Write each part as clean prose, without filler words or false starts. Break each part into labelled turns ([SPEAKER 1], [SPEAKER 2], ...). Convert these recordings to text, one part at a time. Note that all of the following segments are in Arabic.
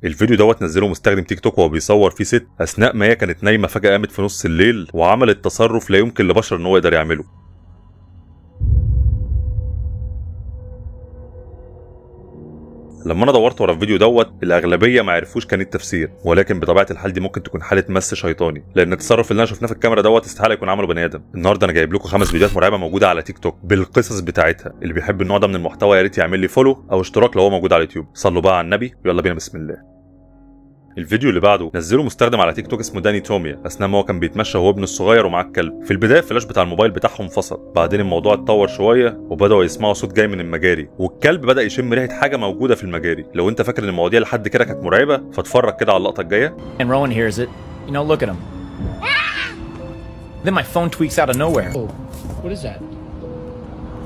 [SPEAKER 1] الفيديو دوت نزله مستخدم تيك توك وهو بيصور فيه ست اثناء ما هي كانت نايمه، فجاه قامت في نص الليل وعملت تصرف لا يمكن لبشر ان هو يقدر يعمله. لما انا دورت ورا الفيديو دوت الاغلبيه ما عرفوش كان التفسير، ولكن بطبيعه الحال دي ممكن تكون حاله مس شيطاني، لان التصرف اللي انا شفناه في الكاميرا دوت استحاله يكون عمله بني ادم. النهارده انا جايب لكم 5 فيديوهات مرعبه موجوده على تيك توك بالقصص بتاعتها. اللي بيحب النوع ده من المحتوى يا ريت يعمل لي فولو او اشتراك لو هو موجود على اليوتيوب. صلوا بقى على النبي ويلا بينا بسم الله. الفيديو اللي بعده نزله مستخدم على تيك توك اسمه داني توميا اثناء ما هو كان بيتمشى هو وابنه الصغير ومعاه الكلب. في البدايه الفلاش بتاع الموبايل بتاعهم فصل، بعدين الموضوع اتطور شويه وبداوا يسمعوا صوت جاي من المجاري، والكلب بدا يشم ريحه حاجه موجوده في المجاري. لو انت فاكر ان المواضيع لحد كده كانت مرعبه فاتفرج كده على اللقطه الجايه.
[SPEAKER 2] And Rowan hears it. You know, look at him. Then my phone tweaks out of nowhere.
[SPEAKER 3] Oh, what is that?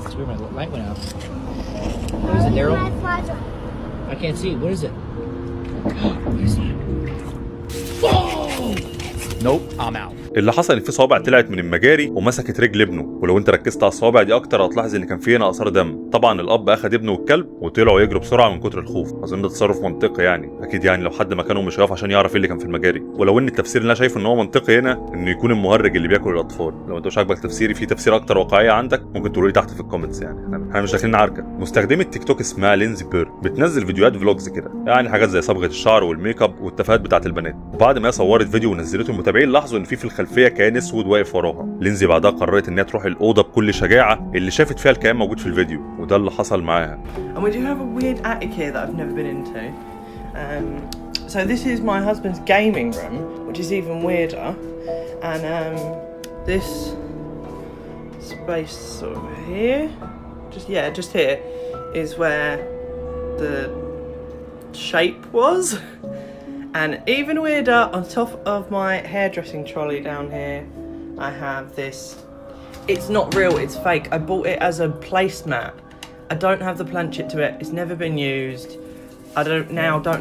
[SPEAKER 3] That's where my light went out. What is it, Daryl? I can't see. What is it? What is that?
[SPEAKER 2] Nope, I'm out.
[SPEAKER 1] اللي حصل ان في صوابع طلعت من المجاري ومسكت رجل ابنه، ولو انت ركزت على الصوابع دي اكتر هتلاحظ ان كان في هنا اثار دم. طبعا الاب اخد ابنه والكلب وطلعوا يجروا بسرعه من كتر الخوف. اظن ده تصرف منطقي يعني، اكيد يعني لو حد مكانه مش هيقف عشان يعرف ايه اللي كان في المجاري. ولو ان التفسير اللي انا شايفه ان هو منطقي هنا انه يكون المهرج اللي بياكل الاطفال. لو انت مش عاجبك تفسيري في تفسير اكتر واقعيه عندك ممكن تقولوا لي تحت في الكومنتس. يعني احنا مش داخلين عركه. مستخدمه تيك توك اسمها لينزي بير بتنزل فيديوهات فلوجز كده، يعني حاجات زي صبغه الشعر والميك اب والتفاهات بتاعت البنات. وبعد ما هي صورت فيديو ونزلته المتابعين لاحظوا ان في الخلفيه كيان اسود واقف وراها. لينزي بعدها قررت ان هي تروح الاوضه بكل شجاعه اللي شافت فيها الكيان موجود في الفيديو، وده اللي حصل معاها.
[SPEAKER 4] And we do have a weird attic here that I've never been into. So this is my husband's gaming room, which is even weirder. And this space sort of here, just here, is where the shape was. And even weirder, on top of my hairdressing trolley down here, I have this. It's not real, it's fake. I bought it as a placemat. I don't have the planchet to it. It's never been used. I don't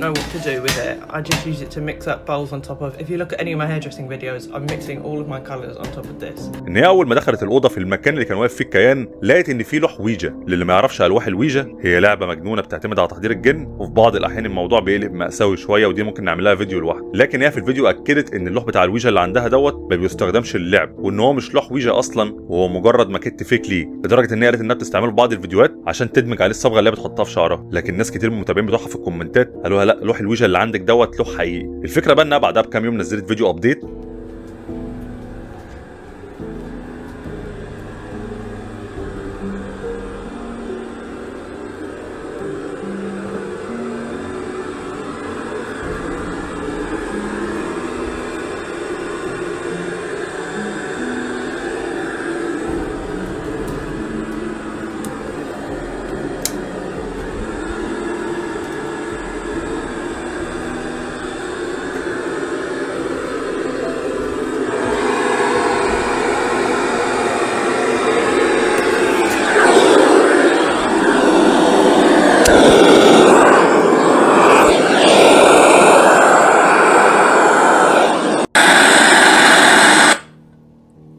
[SPEAKER 4] know what to do with it. I just use it to mix up bowls on top of. If you look at any of my hairdressing videos, I'm mixing all of my colors on top of this.
[SPEAKER 1] ان هي اول ما دخلت الاوضه في المكان اللي كان واقف فيه الكيان لقيت ان في لوح ويجا. للي ما يعرفش الواح الويجا هي لعبه مجنونه بتعتمد على تحضير الجن، وفي بعض الاحيان الموضوع بيقلب مأساوي شويه، ودي ممكن نعمل لها فيديو لوحده. لكن هي في الفيديو اكدت ان اللوح بتاع الويجا اللي عندها دوت ما بيستخدمش للعب، وان هو مش لوح ويجا اصلا وهو مجرد ماكيت فيك ليه، لدرجه ان هي قالت انها بتستعمله في بعض الفيديوهات عشان تدمج عليه الصبغه اللي هي بتحطها في شعرها. لكن ناس كتير من المتابعين بتوعها في الكومنتات قالوا لا، لوح الويجا اللي عندك دوت لوح حقيقي. الفكره بقى انها بعدها بكام يوم نزلت فيديو ابديت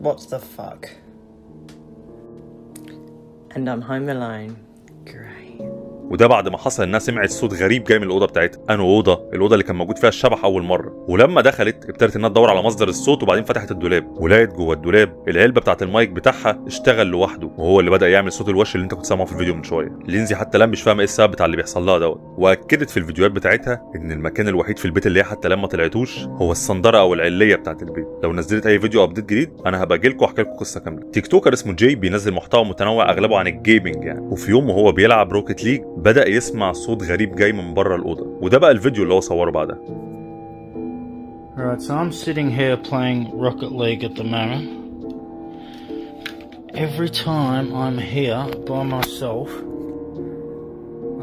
[SPEAKER 4] What the fuck? And I'm home alone. Great.
[SPEAKER 1] وده بعد ما حصل انها سمعت صوت غريب جاي من الاوضه بتاعتها. انه اوضه؟ الاوضه اللي كان موجود فيها الشبح اول مره. ولما دخلت ابتدت انها تدور على مصدر الصوت، وبعدين فتحت الدولاب ولقيت جوه الدولاب العلبه بتاعت المايك بتاعها اشتغل لوحده، وهو اللي بدا يعمل صوت الوش اللي انت كنت سامعه في الفيديو من شويه. لينزي حتى الان مش فاهمه ايه السبب بتاع اللي بيحصل لها دوت، واكدت في الفيديوهات بتاعتها ان المكان الوحيد في البيت اللي هي حتى لما طلعتوش هو الصندره او العليه بتاعت البيت. لو نزلت اي فيديو ابديت جديد انا هبقى اجي لكم واحكي لكم قصه كامله. تيك توكر اسمه جاي بينزل محتوى متنوع اغلبه عن الجيمنج يعني، وفي يوم وهو بيلعب روكيت ليج بدا يسمع صوت غريب جاي من بره الاوضه، وده بقى الفيديو اللي هو صوره بعدها.
[SPEAKER 5] Alright, so I'm sitting here playing Rocket League at the moment. Every time I'm here by myself,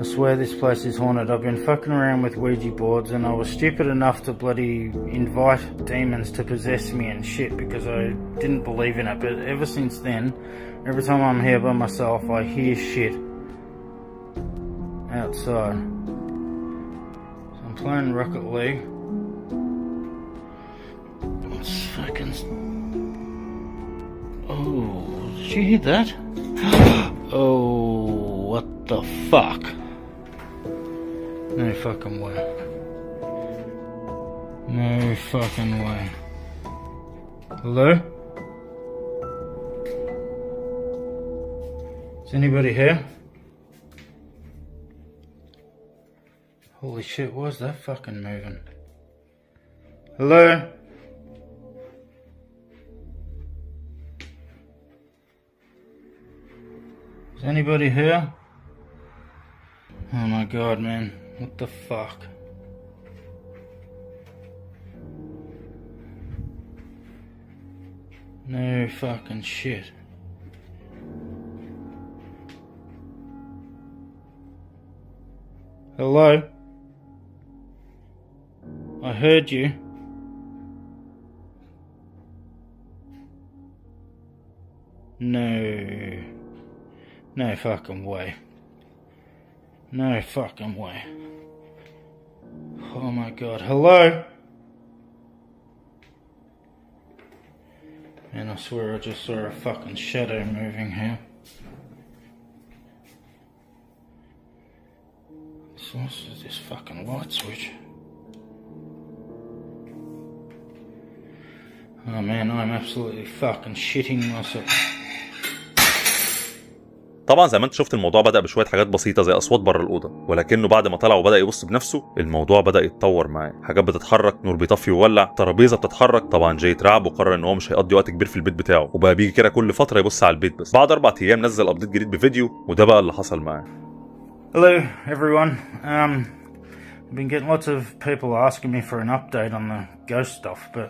[SPEAKER 5] I swear this place is haunted. I've been fucking around with Ouija boards and I was stupid enough to bloody invite demons to possess me and shit because I didn't believe in it. But ever since then, every time I'm here by myself, I hear shit outside. So I'm playing Rocket League. It's fucking... Oh, did you hear that? Oh, what the fuck? No fucking way. fucking way. Hello? Is anybody here? Holy shit, why is that fucking moving? Hello? Is anybody here? Oh my god, man. What the fuck? No fucking shit. Hello? I heard you. No. No fucking way. No fucking way. Oh my god. Hello? And I swear I just saw a fucking shadow moving here. So what's this fucking light switch? Oh man, I'm absolutely fucking shitting myself.
[SPEAKER 1] طبعا زي ما انت شفت الموضوع بدأ بشويه حاجات بسيطه زي اصوات بره الاوضه، ولكنه بعد ما طلع وبدأ يبص بنفسه الموضوع بدأ يتطور معاه. حاجات بتتحرك، نور بيطفي ويولع، ترابيزه بتتحرك. طبعا جاي اترعب وقرر ان هو مش هيقضي وقت كبير في البيت بتاعه، وبقى بيجي كده كل فتره يبص على البيت. بس بعد 4 ايام نزل ابديت جديد بفيديو، وده بقى اللي حصل معاه.
[SPEAKER 5] Hello everyone. I've been getting lots of people asking me for an update on the ghost stuff, but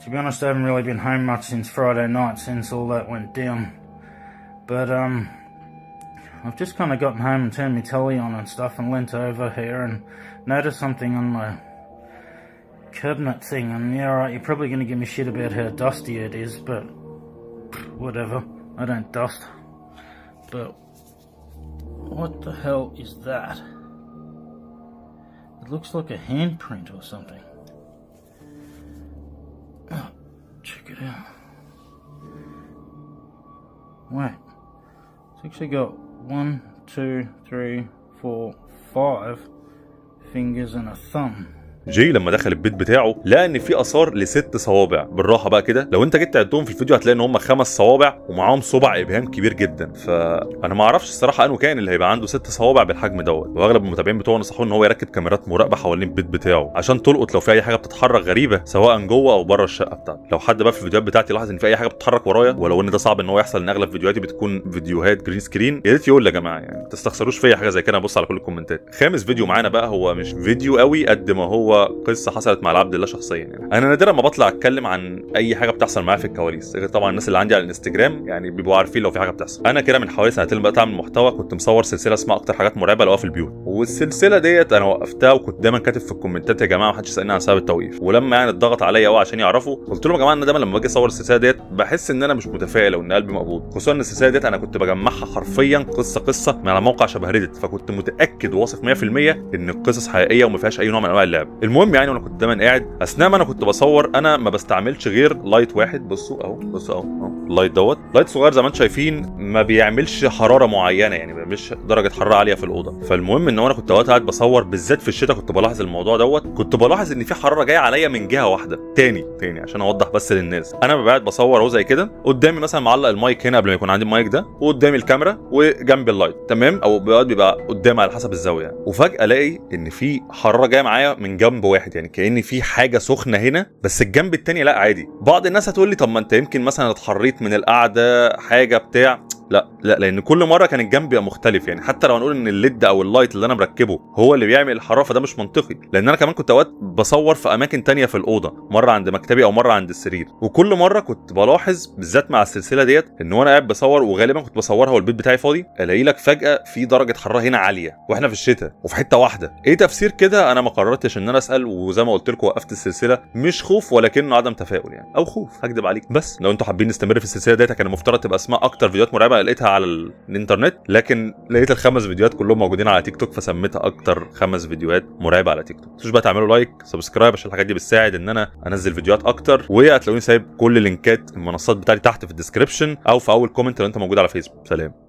[SPEAKER 5] to be honest I haven't really been home much since Friday night, since all that went down. But I've just kind of gotten home and turned my telly on and stuff and leant over here and noticed something on my cabinet thing. And yeah, right, you're probably going to give me shit about how dusty it is, but whatever. I don't dust. But what the hell is that? It looks like a handprint or something. Oh, check it out. Wait. It's actually got 1, 2, 3, 4, 5 fingers and a thumb.
[SPEAKER 1] جاي لما دخل البيت بتاعه لقى ان في اثار ل6 صوابع. بالراحه بقى كده، لو انت جيت تعدهم في الفيديو هتلاقي ان هم 5 صوابع ومعاهم صبع ابهام كبير جدا. فانا ما اعرفش الصراحه انه كائن اللي هيبقى عنده 6 صوابع بالحجم دوت. واغلب المتابعين بتوعه نصحوه ان هو يركب كاميرات مراقبه حوالين البيت بتاعه عشان تلقط لو في اي حاجه بتتحرك غريبه سواء جوه او بره الشقه بتاعته. لو حد بقى في الفيديوهات بتاعتي لاحظ ان في اي حاجه بتتحرك ورايا، ولو ان ده صعب ان هو يحصل، ان اغلب فيديوهاتي بتكون فيديوهات جرين سكرين، يا ريت يقول يا جماعه يعني ما تستخسروش فيا حاجه زي كده. ابص على كل الكومنتات. خامس فيديو معانا بقى هو مش فيديو قوي قد ما هو قصه حصلت مع العبد الله شخصيا. يعني انا نادرا ما بطلع اتكلم عن اي حاجه بتحصل معايا في الكواليس، غير طبعا الناس اللي عندي على الانستجرام يعني بيبقوا عارفين لو في حاجه بتحصل. انا كده من حوالي 2 سنين بقيت اعمل محتوى، كنت مصور سلسله اسمها اكتر حاجات مرعبه لو في البيوت، والسلسله ديت انا وقفتها وكنت دايما كاتب في الكومنتات يا جماعه ما حدش يسالني عن سبب التوقيف. ولما يعني اتضغط عليا قوي عشان يعرفوا قلت لهم يا جماعه انا دايما لما باجي اصور السلسله ديت بحس ان انا مش متفائل وان قلبي مقبوض، خصوصا ان السلسله ديت انا كنت بجمعها حرفيا قصه من على موقع شبه ريدت، فكنت متاكد وواثق 100% ان القصص حقيقيه وما فيهاش اي نوع من انواع اللعب. المهم يعني وانا كنت دايما قاعد اثناء ما انا كنت بصور انا ما بستعملش غير لايت واحد. بصوا اهو، بصوا اهو اللايت دوت لايت صغير زي ما انتم شايفين، ما بيعملش حراره معينه، يعني ما بيعملش درجه حراره عاليه في الاوضه. فالمهم ان انا كنت وقت قاعد بصور بالذات في الشتاء كنت بلاحظ الموضوع دوت، كنت بلاحظ ان في حراره جايه عليا من جهه واحده. تاني عشان اوضح بس للناس، انا ببقى قاعد بصور اهو زي كده، قدامي مثلا معلق المايك هنا قبل ما يكون عندي المايك ده، وقدامي الكاميرا وجنبي اللايت، تمام، او بيبقى قدامي على حسب الزاويه، وفجاه الاقي ان في حراره جايه معايا من جنب واحد، يعني كأن في حاجه سخنه هنا، بس الجنب التاني لا عادي. بعض الناس هتقول لي طب ما انت يمكن مثلا اتحريت من القعده حاجه بتاع، لا لان كل مره كان الجنب بيبقى مختلف. يعني حتى لو هنقول ان الليد او اللايت اللي انا مركبه هو اللي بيعمل الحراره فده مش منطقي، لان انا كمان كنت اوقات بصور في اماكن تانية في الاوضه، مره عند مكتبي او مره عند السرير، وكل مره كنت بلاحظ بالذات مع السلسله ديت ان وانا قاعد بصور، وغالبا كنت بصورها والبيت بتاعي فاضي، الاقي لك فجاه في درجه حراره هنا عاليه واحنا في الشتاء وفي حته واحده. ايه تفسير كده؟ انا ما قررتش ان انا اسال، وزي ما قلت لكم وقفت السلسله مش خوف ولكنه عدم تفاؤل يعني، او خوف هكدب عليك. بس لو انتوا حابين نستمر في السلسله ديت كان المفترض تبقى اسمها اكتر فيديوهات مرعبه لقيتها على الانترنت، لكن لقيت ال5 فيديوهات كلهم موجودين على تيك توك فسميتها اكتر 5 فيديوهات مرعبه على تيك توك. متنسوش بقى تعملوا لايك سبسكرايب عشان الحاجات دي بتساعد ان انا انزل فيديوهات اكتر، وهتلاقوني سايب كل لينكات المنصات بتاعتي تحت في الديسكربشن او في اول كومنت لو انت موجود على فيسبوك. سلام.